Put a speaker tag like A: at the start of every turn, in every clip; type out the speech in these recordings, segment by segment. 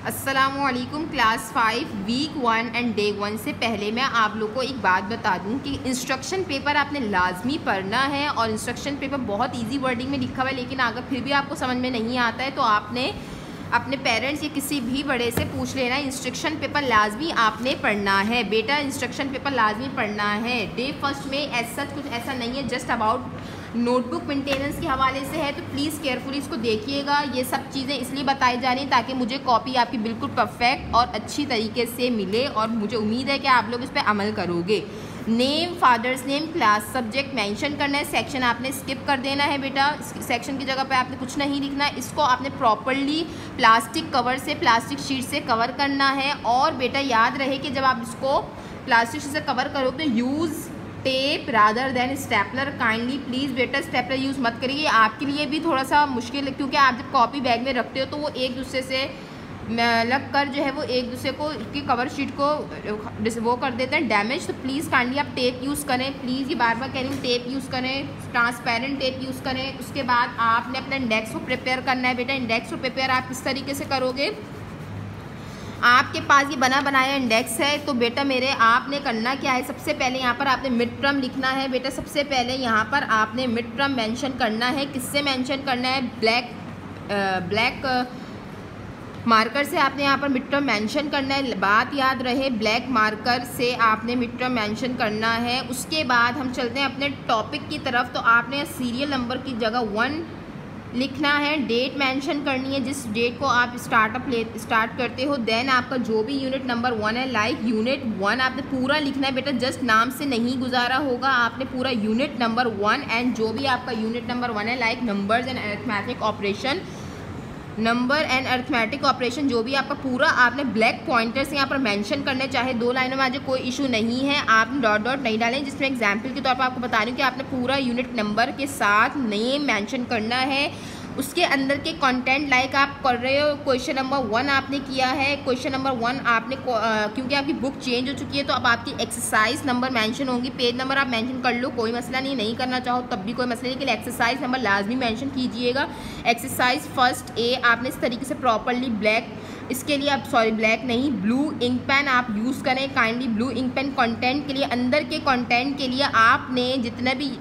A: अस्सलामुअलैकुम class 5 week 1 and day 1 से पहले मैं आप लोग को एक बात बता दूं कि इंस्ट्रक्शन पेपर आपने लाजमी पढ़ना है और इंस्ट्रक्शन पेपर बहुत इजी वर्डिंग में लिखा हुआ है, लेकिन अगर फिर भी आपको समझ में नहीं आता है तो आपने अपने पेरेंट्स या किसी भी बड़े से पूछ लेना। इंस्ट्रक्शन पेपर लाजमी आपने पढ़ना है बेटा, इंस्ट्रक्शन पेपर लाजमी पढ़ना है। डे फर्स्ट में ऐसा कुछ ऐसा नहीं है, जस्ट अबाउट नोटबुक मेंटेनेंस के हवाले से है, तो प्लीज़ केयरफुली इसको देखिएगा। ये सब चीज़ें इसलिए बताई जा रही हैं ताकि मुझे कॉपी आपकी बिल्कुल परफेक्ट और अच्छी तरीके से मिले, और मुझे उम्मीद है कि आप लोग इस पर अमल करोगे। Name, father's name, class, subject mention करना है। सेक्शन आपने स्किप कर देना है बेटा, सेक्शन की जगह पे आपने कुछ नहीं लिखना है। इसको आपने प्रॉपरली प्लास्टिक कवर से, प्लास्टिक शीट से कवर करना है। और बेटा याद रहे कि जब आप इसको प्लास्टिक शीट से कवर करोगे तो use tape rather than stapler. Kindly please बेटा स्टेपलर यूज़ मत करिए, आपके लिए भी थोड़ा सा मुश्किल है, क्योंकि आप जब कॉपी बैग में रखते हो तो वो एक दूसरे से लग कर जो है वो एक दूसरे को की कवर शीट को वो कर देते हैं डैमेज। तो प्लीज़ काइंडली आप टेप यूज़ करें, प्लीज़ ये बार बार कह रही हूँ, टेप यूज़ करें, ट्रांसपेरेंट टेप यूज़ करें। उसके बाद आपने अपना इंडेक्स को प्रिपेयर करना है बेटा। इंडेक्स को प्रिपेयर आप किस तरीके से करोगे, आपके पास ये बना बनाया इंडेक्स है तो बेटा मेरे आपने करना क्या है, सबसे पहले यहाँ पर आपने मिड टर्म लिखना है बेटा। सबसे पहले यहाँ पर आपने मिड टर्म मेंशन करना है। किससे मेंशन करना है, ब्लैक मार्कर से आपने यहाँ पर मिड टर्म मेंशन करना है। बात याद रहे, ब्लैक मार्कर से आपने मिड टर्म मेंशन करना है। उसके बाद हम चलते हैं अपने टॉपिक की तरफ। तो आपने सीरियल नंबर की जगह 1 लिखना है। डेट मेंशन करनी है, जिस डेट को आप स्टार्ट करते हो। देन आपका जो भी यूनिट नंबर 1 है, लाइक यूनिट 1 आपने पूरा लिखना है बेटा, जस्ट नाम से नहीं गुजारा होगा, आपने पूरा यूनिट नंबर 1 एंड जो भी आपका यूनिट नंबर 1 है, like numbers and arithmetic operation, number and arithmetic operation, जो भी आपका पूरा आपने ब्लैक पॉइंटर से यहाँ पर मेंशन करना, चाहे 2 लाइनों में आ जाए कोई इशू नहीं है। आपने डॉट डॉट नहीं डालें, जिसमें एग्जाम्पल के तौर पर आपको बता रही हूँ कि आपने पूरा यूनिट नंबर के साथ नेम मेंशन करना है। उसके अंदर के कंटेंट लाइक आप कर रहे हो, क्वेश्चन नंबर 1 आपने किया है। क्वेश्चन नंबर 1 आपने क्योंकि आपकी बुक चेंज हो चुकी है तो अब आपकी एक्सरसाइज नंबर मेंशन होंगी। पेज नंबर आप मेंशन कर लो, कोई मसला नहीं, नहीं करना चाहो तब भी कोई मसला नहीं, लेकिन एक्सरसाइज नंबर लाजमी मेंशन कीजिएगा। एक्सरसाइज फर्स्ट ए आपने इस तरीके से प्रॉपरली ब्लैक, इसके लिए आप ब्लैक नहीं, ब्लू इंक पेन आप यूज़ करें। Kindly blue ink pen content के लिए, अंदर के कंटेंट के लिए आपने जितने भी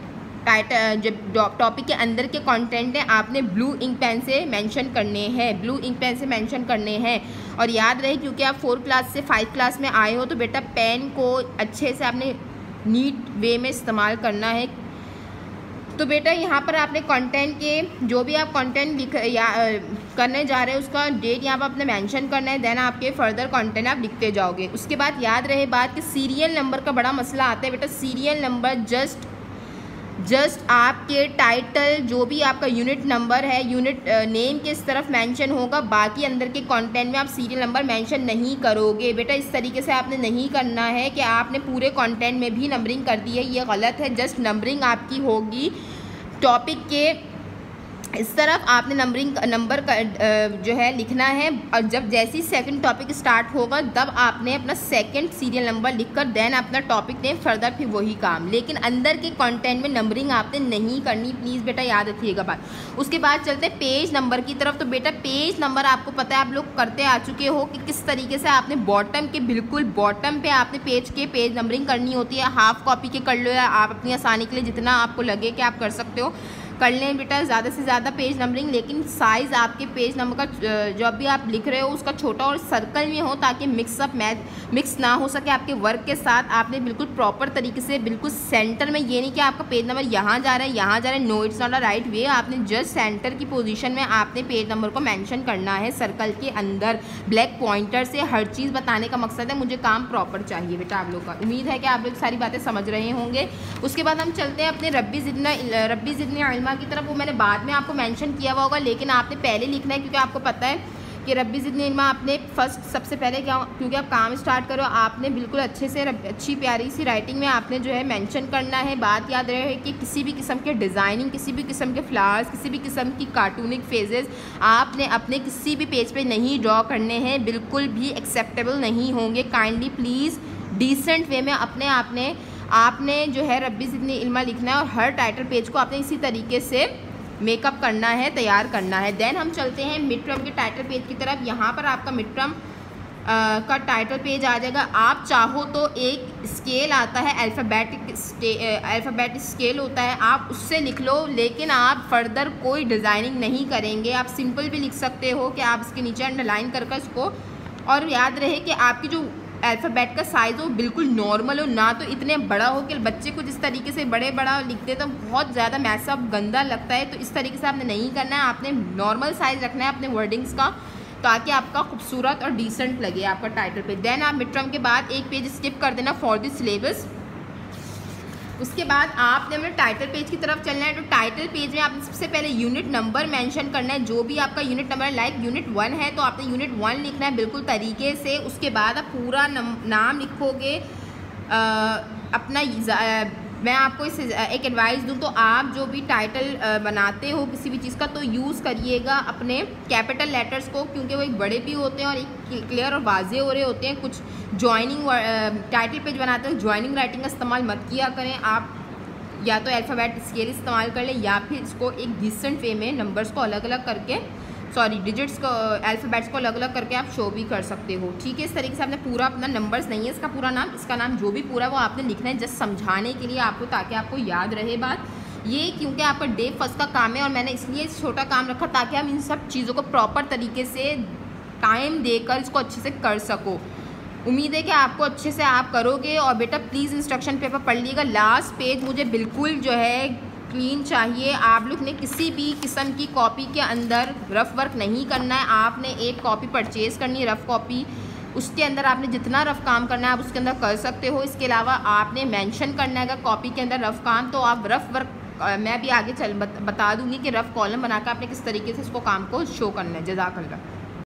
A: जब टॉपिक के अंदर के कंटेंट हैं आपने ब्लू इंक पेन से मेंशन करने हैं, ब्लू इंक पेन से मेंशन करने हैं। और याद रहे क्योंकि आप 4 क्लास से 5 क्लास में आए हो तो बेटा पेन को अच्छे से आपने नीट वे में इस्तेमाल करना है। तो बेटा यहाँ पर आपने कंटेंट के जो भी आप कंटेंट करने जा रहे हैं उसका डेट यहाँ पर आपने मेंशन करना है। देन आपके फर्दर कंटेंट आप लिखते जाओगे। उसके बाद याद रहे बात कि सीरियल नंबर का बड़ा मसला आता है बेटा। सीरियल नंबर जस्ट आपके टाइटल जो भी आपका यूनिट नंबर है, यूनिट नेम के इस तरफ मेंशन होगा, बाकी अंदर के कंटेंट में आप सीरियल नंबर मेंशन नहीं करोगे बेटा। इस तरीके से आपने नहीं करना है कि आपने पूरे कंटेंट में भी नंबरिंग कर दी है, ये गलत है। जस्ट नंबरिंग आपकी होगी टॉपिक के इस तरफ, आपने नंबर जो है लिखना है। और जब जैसी सेकंड टॉपिक स्टार्ट होगा तब आपने अपना सेकंड सीरियल नंबर लिखकर देन अपना टॉपिक नेम, फर्दर फिर वही काम, लेकिन अंदर के कंटेंट में नंबरिंग आपने नहीं करनी, प्लीज़ बेटा याद रखिएगा बात। उसके बाद चलते हैं पेज नंबर की तरफ। तो बेटा पेज नंबर आपको पता है, आप लोग करते आ चुके हो कि किस तरीके से आपने बॉटम के बिल्कुल बॉटम पे आपने पेज नंबरिंग करनी होती है। हाफ कॉपी के कर लो या आप अपनी आसानी के लिए जितना आपको लगे कि आप कर सकते हो कर लें बेटा, ज़्यादा से ज़्यादा पेज नंबरिंग, लेकिन साइज़ आपके पेज नंबर का जो भी आप लिख रहे हो उसका छोटा और सर्कल में हो ताकि मिक्स ना हो सके आपके वर्क के साथ। आपने बिल्कुल प्रॉपर तरीके से बिल्कुल सेंटर में, ये नहीं कि आपका पेज नंबर यहाँ जा रहा है यहाँ जा रहा है, no it's not a right way. आपने जस्ट सेंटर की पोजीशन में आपने पेज नंबर को मेंशन करना है सर्कल के अंदर ब्लैक पॉइंटर से। हर चीज़ बताने का मकसद है, मुझे काम प्रॉपर चाहिए बेटा आप लोग का। उम्मीद है कि आप लोग सारी बातें समझ रहे होंगे। उसके बाद हम चलते हैं अपने रब्बी ज़िदनी की तरफ। वो मैंने बाद में आपको मेंशन किया हुआ होगा, लेकिन आपने पहले लिखना है क्योंकि आपको पता है कि रब्बी ज़िदनी इल्मा आपने फर्स्ट सबसे पहले क्या, क्योंकि आप काम स्टार्ट करो आपने बिल्कुल अच्छे से अच्छी प्यारी सी राइटिंग में आपने जो है मेंशन करना है। बात याद रहे कि किसी भी किस्म के डिज़ाइनिंग, किसी भी किस्म के फ्लावर्स, किसी भी किस्म की कार्टूनिक फेजेस आपने अपने किसी भी पेज पे नहीं ड्रॉ करने हैं, बिल्कुल भी एक्सेप्टेबल नहीं होंगे। काइंडली प्लीज़ डिसेंट वे में आपने जो है रब्बी ज़िदनी इल्मा लिखना है और हर टाइटल पेज को आपने इसी तरीके से मेकअप करना है, तैयार करना है। देन हम चलते हैं मिड टर्म के टाइटल पेज की तरफ। यहाँ पर आपका मिड टर्म का टाइटल पेज आ जाएगा। आप चाहो तो एक स्केल आता है, अल्फ़ाबेटिक स्केल होता है, आप उससे लिख लो, लेकिन आप फर्दर कोई डिज़ाइनिंग नहीं करेंगे। आप सिंपल भी लिख सकते हो कि आप इसके नीचे अंडरलाइन कर इसको, और याद रहे कि आपकी जो अल्फ़ाबेट का साइज़ हो बिल्कुल नॉर्मल हो, ना तो इतने बड़ा हो कि बच्चे कुछ इस तरीके से बड़े बड़ा लिखते तो बहुत ज़्यादा मैसअप गंदा लगता है। तो इस तरीके से आपने नहीं करना है, आपने नॉर्मल साइज़ रखना है अपने वर्डिंग्स का, ताकि आपका खूबसूरत और डिसेंट लगे आपका टाइटल पेज। देन आप मिड टर्म के बाद एक पेज स्किप कर देना फॉर द सिलेबस। उसके बाद आपने अपने टाइटल पेज की तरफ चलना है। तो टाइटल पेज में आपने सबसे पहले यूनिट नंबर मेंशन करना है, जो भी आपका यूनिट नंबर है। लाइक यूनिट 1 है तो आपने यूनिट 1 लिखना है बिल्कुल तरीके से। उसके बाद आप पूरा नाम लिखोगे अपना। मैं आपको इस एक एडवाइस दूं तो आप जो भी टाइटल बनाते हो किसी भी चीज़ का, तो यूज़ करिएगा अपने कैपिटल लेटर्स को, क्योंकि वो एक बड़े भी होते हैं और एक क्लियर और वाजे हो रहे होते हैं। कुछ जॉइनिंग टाइटल पेज बनाते हैं, जॉइनिंग राइटिंग का इस्तेमाल मत किया करें। आप या तो अल्फ़ाबेट स्केल इस्तेमाल कर लें, या फिर इसको एक डिसेंट वे में नंबर्स को अलग अलग करके, डिजिट्स को, अल्फ़ाबेट्स को अलग अलग करके आप शो भी कर सकते हो। ठीक है, इस तरीके से आपने पूरा अपना, नंबर्स नहीं है इसका पूरा नाम, इसका नाम जो भी पूरा वो आपने लिखना है, जस्ट समझाने के लिए आपको, ताकि आपको याद रहे बात ये। क्योंकि आपका डे फर्स्ट का काम है और मैंने इसलिए छोटा काम रखा ताकि हम इन सब चीज़ों को प्रॉपर तरीके से टाइम देकर इसको अच्छे से कर सको। उम्मीद है कि आपको अच्छे से आप करोगे। और बेटा प्लीज़ इंस्ट्रक्शन पेपर पढ़ लीजिएगा। लास्ट पेज मुझे बिल्कुल जो है क्लीन चाहिए। आप लोग ने किसी भी किस्म की कॉपी के अंदर रफ वर्क नहीं करना है। आपने एक कॉपी परचेज़ करनी है, रफ़ कॉपी, उसके अंदर आपने जितना रफ़ काम करना है आप उसके अंदर कर सकते हो। इसके अलावा आपने मेंशन करना है अगर कॉपी के अंदर रफ़ काम, तो आप रफ़ वर्क मैं भी आगे बता दूंगी कि रफ़ कॉलम बनाकर आपने किस तरीके से उसको काम को शो करना है। जज़ाकल्लाह।